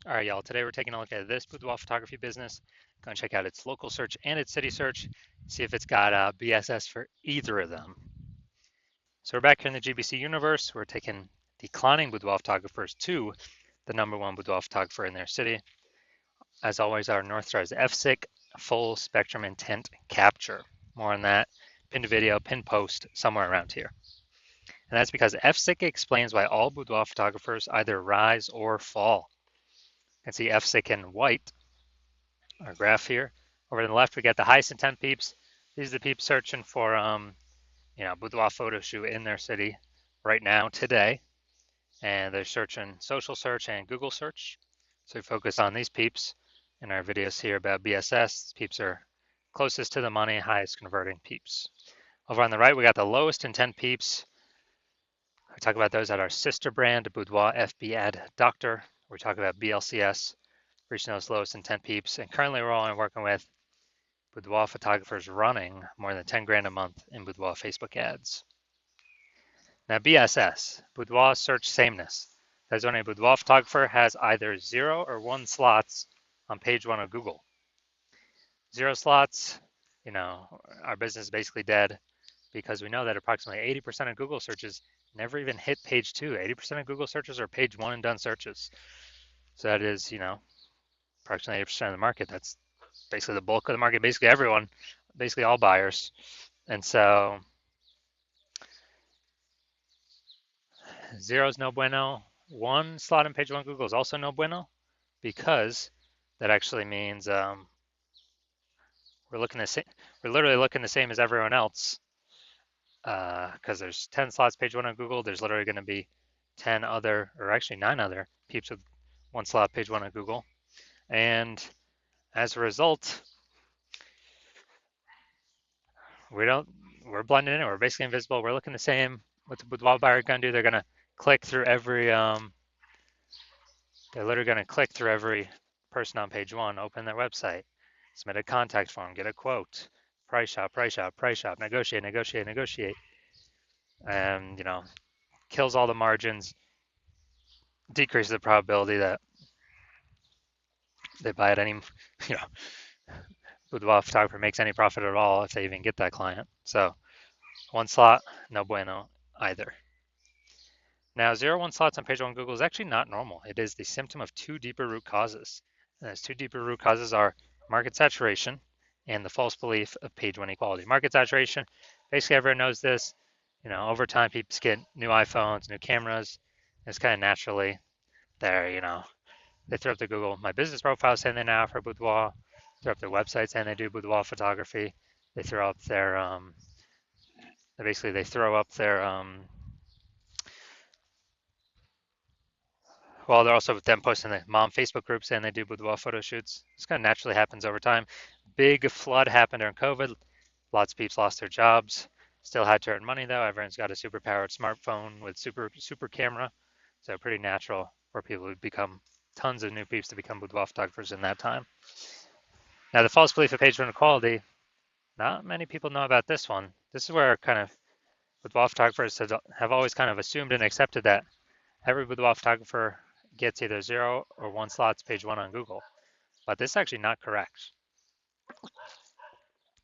All right, y'all. Today we're taking a look at this boudoir photography business. Going to check out its local search and its city search, see if it's got BSS for either of them. So we're back here in the GBC universe. We're taking declining boudoir photographers to the #1 boudoir photographer in their city. As always, our North Star is FSIC, full spectrum intent capture. More on that, pinned video, pinned post, somewhere around here. And that's because FSIC explains why all boudoir photographers either rise or fall. You can see FSIC in white, our graph here. Over to the left, we got the highest intent peeps. These are the peeps searching for, boudoir photo shoot in their city right now, today. And they're searching social search and Google search. So we focus on these peeps in our videos here about BSS. Peeps are closest to the money, highest converting peeps. Over on the right, we got the lowest intent peeps. We talk about those at our sister brand, Boudoir FB Ad Doctor. We talk about BLCS, reaching those lowest intent peeps. And currently we're only working with boudoir photographers running more than 10 grand a month in boudoir Facebook ads. Now BSS, boudoir search sameness. That's when a boudoir photographer has either 0 or 1 slots on page 1 of Google. 0 slots, our business is basically dead because we know that approximately 80% of Google searches never even hit page 2. 80% of Google searches are page 1 and done searches. So that is, approximately 80% of the market. That's basically the bulk of the market, basically everyone, basically all buyers. And so 0 is no bueno. 1 slot in page 1 Google is also no bueno because that actually means we're literally looking the same as everyone else because there's 10 slots page 1 on Google. There's literally going to be 10 other, or actually 9 other peeps with 1 slot page 1 on Google. And as a result, we're blending in. We're basically invisible. We're looking the same. What the boudoir buyer going to do? They're going to click through every. They're literally going to click through every person on page 1, open their website, submit a contact form, get a quote, price shop, negotiate, and kills all the margins, decreases the probability that they buy at any, boudoir photographer makes any profit at all if they even get that client. So 1 slot, no bueno either. Now 0-1 slots on page 1 Google is actually not normal. It is the symptom of 2 deeper root causes. And those 2 deeper root causes are market saturation and the false belief of page 1 equality. Market saturation, basically everyone knows this. Over time people get new iPhones, new cameras. It's kind of naturally there, They throw up the Google My Business profile saying they now offer boudoir. Throw up their website saying they do boudoir photography. They throw up their well, they're also them posting the mom Facebook group saying they do boudoir photo shoots. This kind of naturally happens over time. Big flood happened during COVID. Lots of people lost their jobs. Still had to earn money though. Everyone's got a super powered smartphone with super camera. So pretty natural for people who become tons of new peeps to become boudoir photographers in that time. Now the false belief of page 1 equality, not many people know about this one. This is where kind of boudoir photographers have always kind of assumed and accepted that every boudoir photographer gets either 0 or 1 slots page 1 on Google. But this is actually not correct.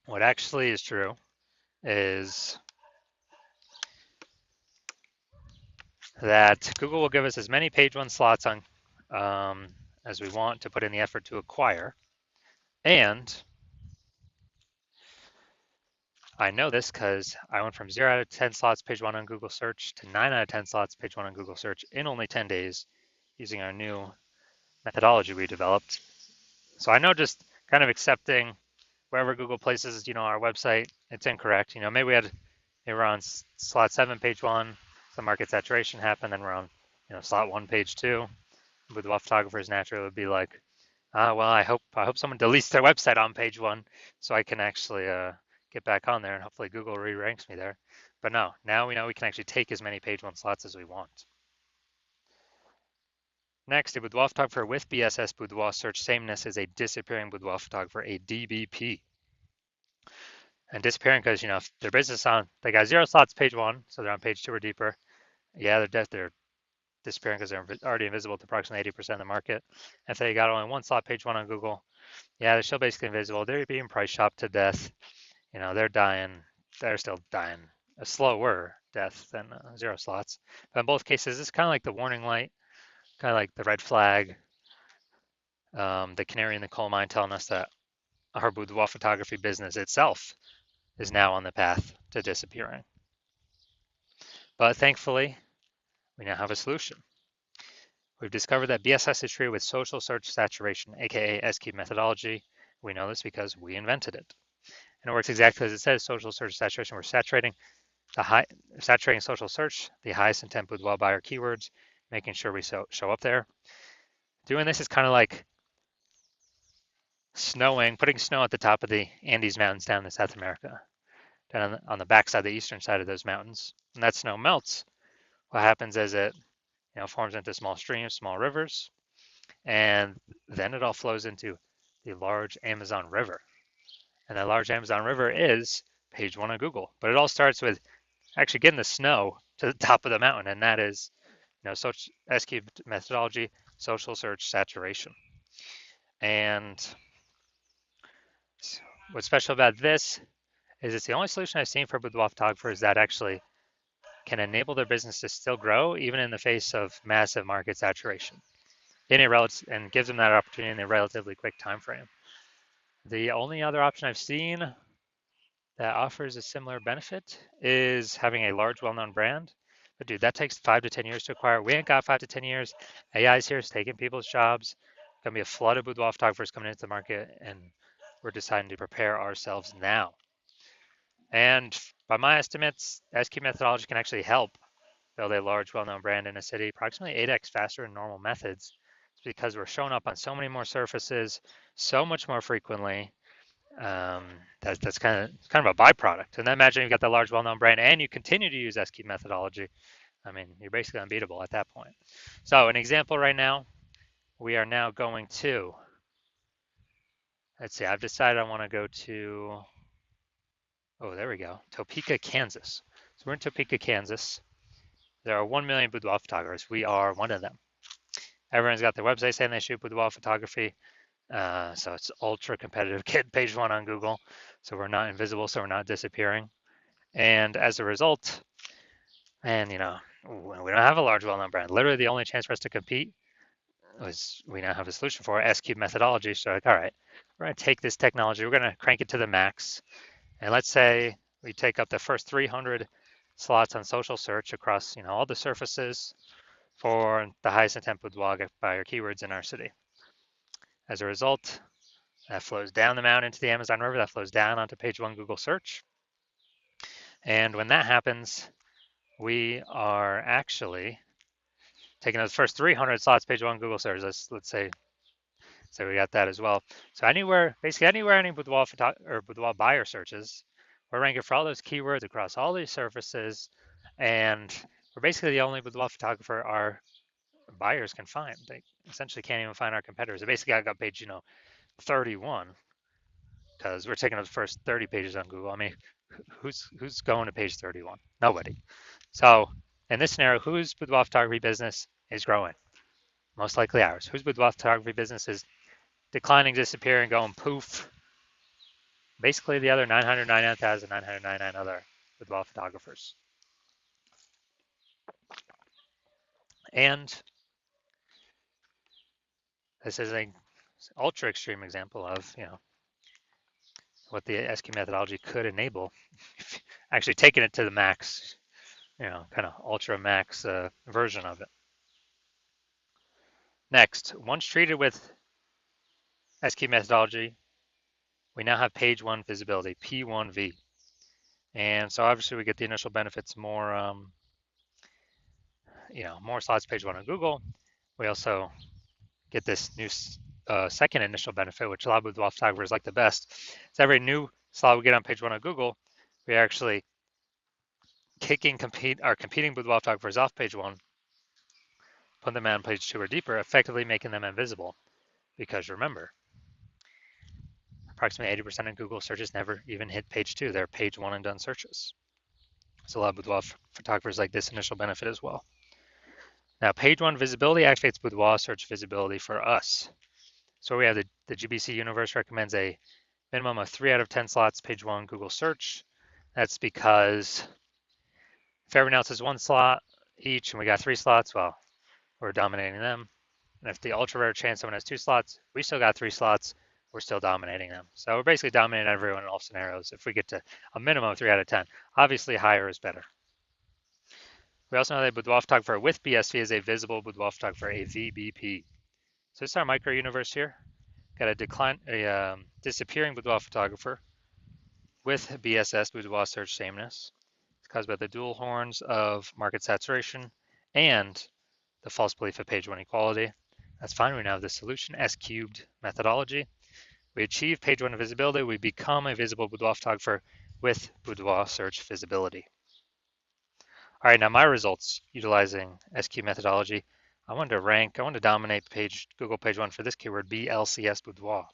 What actually is true is that Google will give us as many page 1 slots on as we want to put in the effort to acquire. And I know this because I went from 0 out of 10 slots page 1 on Google search to 9 out of 10 slots page 1 on Google search in only 10 days using our new methodology we developed. So I know just kind of accepting wherever Google places, our website, it's incorrect. Maybe we're on slot 7 page 1, some market saturation happened, then we're on slot 1 page 2. With what photographers naturally would be like, well, I hope someone deletes their website on page 1 so I can actually get back on there and hopefully Google re-ranks me there. But no, now we know we can actually take as many page 1 slots as we want. Next, a boudoir photographer with BSS boudoir search sameness is a disappearing boudoir photographer, a DBP. And disappearing because, if their business they got 0 slots page 1, so they're on page 2 or deeper. Yeah, they're disappearing because they're already invisible to approximately 80% of the market. If they got only one slot page one on Google, yeah, they're still basically invisible. They're being price shopped to death. They're dying. They're still dying a slower death than zero slots. But in both cases, it's kind of like the warning light, kind of like the red flag, the canary in the coal mine telling us that our boudoir photography business itself is now on the path to disappearing. But thankfully, we now have a solution. We've discovered that BSS is treated with social search saturation, aka S-Cube methodology. We know this because we invented it. And it works exactly as it says, social search saturation. We're saturating social search, the highest intent boudoir buyer keywords, making sure we show up there. Doing this is kind of like putting snow at the top of the Andes Mountains down in South America, down on the backside, the eastern side of those mountains. When that snow melts, what happens is it forms into small streams, small rivers, and then it all flows into the large Amazon River. And that large Amazon River is page one on Google. But it all starts with actually getting the snow to the top of the mountain, and that is S-Cube methodology, social search saturation. And what's special about this is it's the only solution I've seen for boudoir photographers that actually can enable their business to still grow even in the face of massive market saturation, and gives them that opportunity in a relatively quick time frame. The only other option I've seen that offers a similar benefit is having a large, well-known brand. But dude, that takes 5 to 10 years to acquire. We ain't got 5 to 10 years. AI's here, it's taking people's jobs. Gonna be a flood of boudoir photographers coming into the market, and we're deciding to prepare ourselves now. And by my estimates, S-Cube methodology can actually help build a large, well-known brand in a city approximately 8x faster than normal methods. It's because we're showing up on so many more surfaces, so much more frequently. That's kind of a byproduct. And then imagine you've got the large, well-known brand, and you continue to use S-Cube methodology. I mean, you're basically unbeatable at that point. So an example right now, we are now going to, let's see, I've decided I want to go to, oh, there we go, Topeka, Kansas. So we're in Topeka, Kansas. There are 1 million boudoir photographers. We are one of them. Everyone's got their website saying they shoot boudoir photography. So it's ultra competitive. Get page one on Google. So we're not invisible, so we're not disappearing. And as a result, and we don't have a large, well-known brand. Literally the only chance for us to compete was we now have a solution for S-Cube methodology. So like, all right, we're going to take this technology, we're going to crank it to the max. And let's say we take up the first 300 slots on social search across all the surfaces for the highest intent boudoir buyer keywords in our city. As a result, that flows down the mountain into the Amazon River, that flows down onto page one Google search. And when that happens, we are actually taking those first 300 slots page one Google search. Let's say we got that as well. So basically anywhere any boudoir buyer searches, we're ranking for all those keywords across all these surfaces, and we're basically the only boudoir photographer our buyers can find. They essentially can't even find our competitors. They basically got page 31 because we're taking those first 30 pages on Google. I mean, who's going to page 31? Nobody. So in this scenario, whose boudoir photography business is growing? Most likely ours. Whose boudoir photography business is declining, disappearing, going poof? Basically the other 999,999 other boudoir photographers. And this is an ultra extreme example of what the S-Cube methodology could enable. Actually taking it to the max, kind of ultra max version of it. Next, once treated with S-Cube methodology, we now have page one visibility, P1V. And so obviously we get the initial benefits, more slots page one on Google. We also get this new second initial benefit, which a lot of boudoir photographers like the best. So every new slot we get on page one on Google, we are actually kicking our competing boudoir photographers off page one, put them on page two or deeper, effectively making them invisible. Because remember, approximately 80% of Google searches never even hit page two. They're page one and done searches. So a lot of boudoir photographers like this initial benefit as well. Now, page one visibility activates Boudoir search visibility for us. So we have the GBC universe recommends a minimum of 3 out of 10 slots page one Google search. That's because if everyone else has one slot each and we got 3 slots, well, we're dominating them. And if the ultra rare chance someone has 2 slots, we still got 3 slots, we're still dominating them. So we're basically dominating everyone in all scenarios if we get to a minimum of 3 out of 10. Obviously, higher is better. We also know that Boudoir photographer with BSV is a visible Boudoir photographer, a VBP. So this is our micro universe here. Got a disappearing boudoir photographer with BSS, boudoir search sameness. It's caused by the dual horns of market saturation and the false belief of page one equality. That's fine. We now have the solution S cubed methodology. We achieve page one visibility. We become a visible boudoir photographer with boudoir search visibility. All right, now my results utilizing S cubed methodology. I wanted to dominate Google page one for this keyword, BLCS boudoir.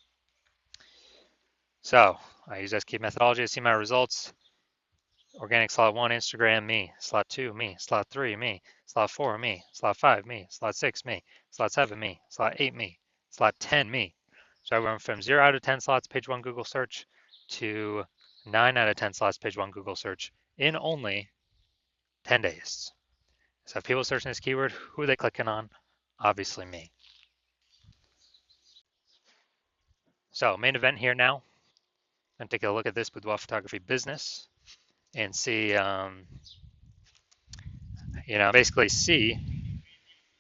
So I use SQ methodology to see my results. Organic slot 1, Instagram, me. Slot 2, me. Slot 3, me. Slot 4, me. Slot 5, me. Slot 6, me. Slot 7, me. Slot 8, me. Slot 10, me. So I went from 0 out of 10 slots page 1 Google search to 9 out of 10 slots page 1 Google search in only 10 days. So if people searching this keyword, who are they clicking on? Obviously me. So main event here now. I'm going to take a look at this boudoir photography business and see, basically see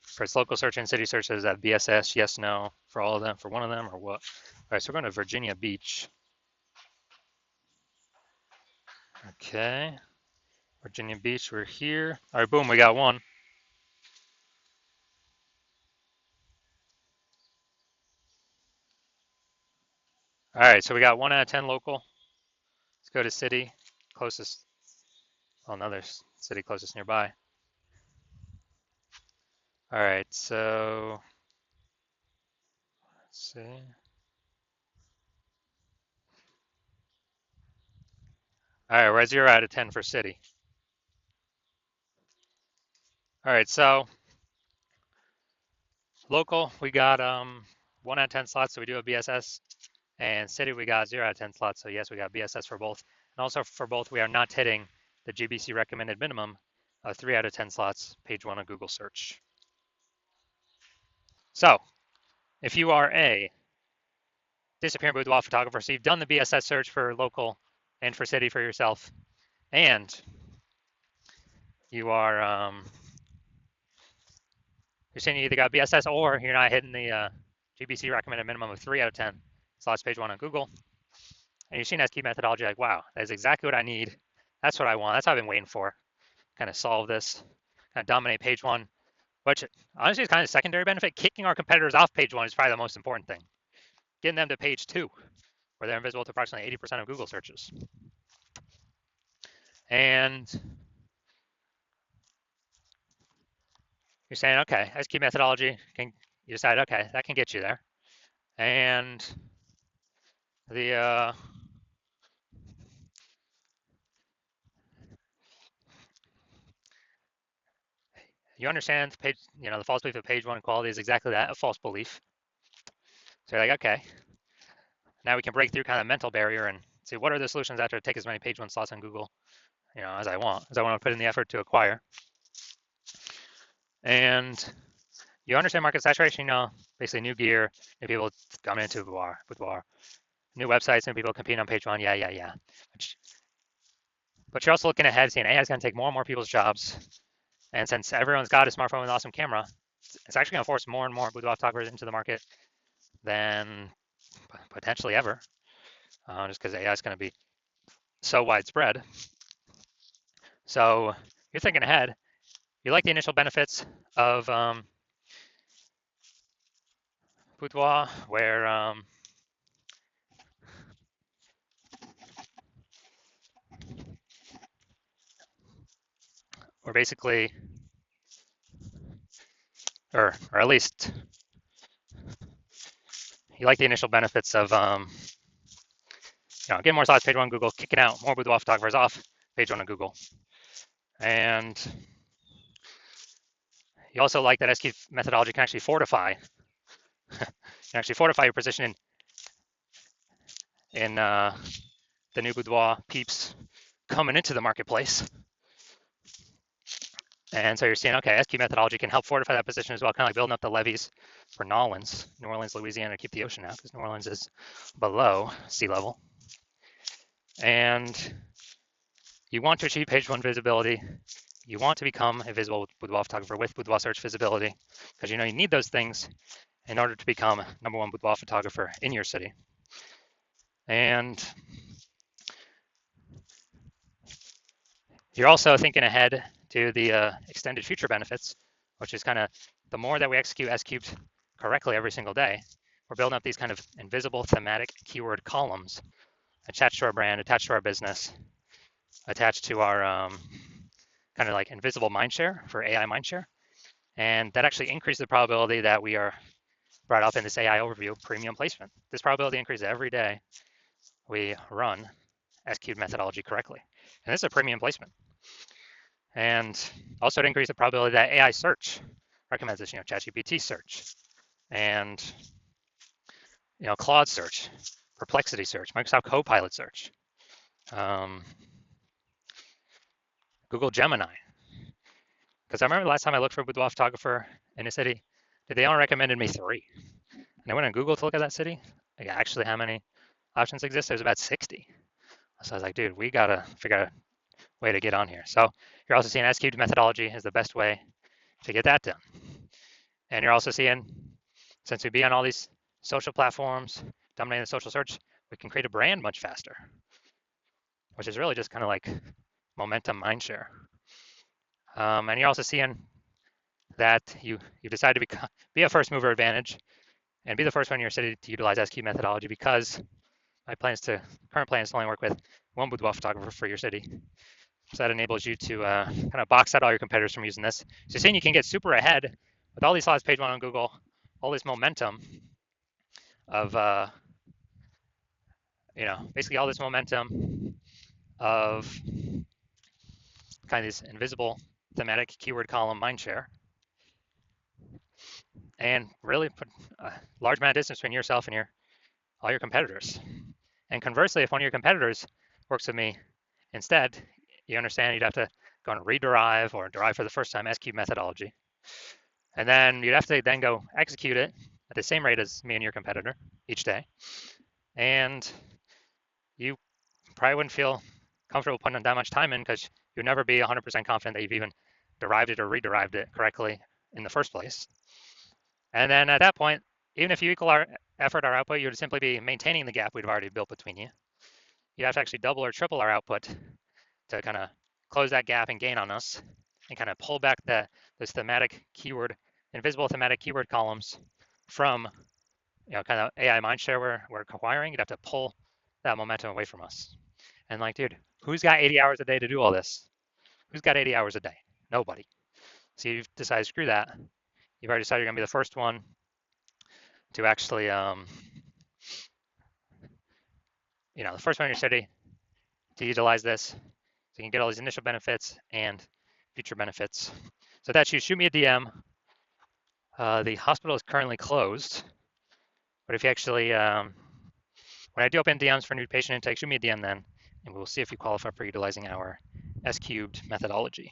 for its local search and city search, is that BSS, yes, no, for all of them, for one of them, or what? All right, so we're going to Virginia Beach. Okay, Virginia Beach, we're here. All right, boom, we got one. All right, so we got 1 out of 10 local. Let's go to city, closest, another city closest nearby. All right, so let's see. All right, we're at 0 out of 10 for city. All right, so local, we got 1 out of 10 slots, so we do have BSS. And city, we got 0 out of 10 slots, so yes, we got BSS for both. And also for both, we are not hitting the GBC recommended minimum of 3 out of 10 slots, page 1 of Google search. So if you are a disappearing boudoir photographer, so you've done the BSS search for local and for city for yourself, and you are you're saying you either got BSS or you're not hitting the GBC recommended minimum of 3 out of 10 slots, page 1 on Google, and you've seen SQ methodology, like, wow, that is exactly what I need. That's what I want. That's what I've been waiting for. Kind of solve this, kind of dominate page 1, which honestly is kind of a secondary benefit. Kicking our competitors off page 1 is probably the most important thing. Getting them to page 2, where they're invisible to approximately 80% of Google searches. And you're saying, okay, SQ methodology, you decide, okay, that can get you there. And the you understand the page, the false belief of page 1 quality is exactly that, a false belief. So you're like, okay, now we can break through kind of mental barrier and see what are the solutions after to take as many page 1 slots on Google, as I want to put in the effort to acquire. And you understand market saturation, basically new gear, new people coming into Boudoir, new websites, new people competing on page 1, yeah. But you're also looking ahead, seeing AI is going to take more and more people's jobs. And since everyone's got a smartphone with an awesome camera, it's actually going to force more and more boudoir photographers into the market than potentially ever, just because AI is going to be so widespread. So you're thinking ahead. You like the initial benefits of Boudoir, where basically, or at least you like the initial benefits of getting more slots page 1 on Google, kicking out more boudoir photographers off page 1 on Google. And You also like that S cubed methodology can actually fortify, your position in the new Boudoir peeps coming into the marketplace. And so you're seeing, okay, SQ methodology can help fortify that position as well, kind of like building up the levees for New Orleans, Louisiana, to keep the ocean out because New Orleans is below sea level. And you want to achieve page one visibility. You want to become a visible boudoir photographer with boudoir search visibility because you need those things in order to become #1 boudoir photographer in your city. And you're also thinking ahead to the extended future benefits, which is kind of the more that we execute S cubed correctly every single day, we're building up these kind of invisible thematic keyword columns attached to our brand, attached to our business, attached to our kind of like invisible mindshare for AI mindshare. And that actually increases the probability that we are brought up in this AI overview premium placement. This probability increases every day we run S cubed methodology correctly. And this is a premium placement. And also to increase the probability that AI search recommends this, ChatGPT search and Claude search, Perplexity search, Microsoft Copilot search, Google Gemini. Because I remember the last time I looked for a boudoir photographer in a city, they only recommended me 3. And I went on Google to look at that city, like actually how many options exist. There's about 60. So I was like, dude, we gotta figure out a way to get on here. So you're also seeing S cubed methodology is the best way to get that done. And you're also seeing, since we be on all these social platforms, dominating the social search, we can create a brand much faster, which is really just kind of like momentum mindshare. And you're also seeing that you decide to be a first mover advantage and be the first one in your city to utilize S cubed methodology because my current plan is to only work with one boudoir photographer for your city. So that enables you to kind of box out all your competitors from using this. So you're saying you can get super ahead with all these slides, page one on Google, all this momentum of, basically all this momentum of kind of this invisible thematic keyword column mindshare, and really put a large amount of distance between yourself and all your competitors. And conversely, if one of your competitors works with me instead, you understand you'd have to go and rederive or derive for the first time S cubed methodology. And then you'd have to then go execute it at the same rate as me and your competitor each day. And you probably wouldn't feel comfortable putting that much time in because you'd never be 100% confident that you've even derived it or rederived it correctly in the first place. And then at that point, even if you equal our effort, our output, you would simply be maintaining the gap we've already built between you. You have to actually double or triple our output to kind of close that gap and gain on us and kind of pull back this thematic keyword, invisible thematic keyword columns from kind of AI mindshare we're acquiring. You'd have to pull that momentum away from us. And like, dude, who's got 80 hours a day to do all this? Who's got 80 hours a day? Nobody. So you've decided, screw that. You've already decided you're gonna be the first one to actually, the first one in your city to utilize this. So you can get all these initial benefits and future benefits. So that's you. Shoot me a DM. The hospital is currently closed, but if you actually, when I do open DMs for new patient intake, shoot me a DM then, and we'll see if you qualify for utilizing our S cubed methodology.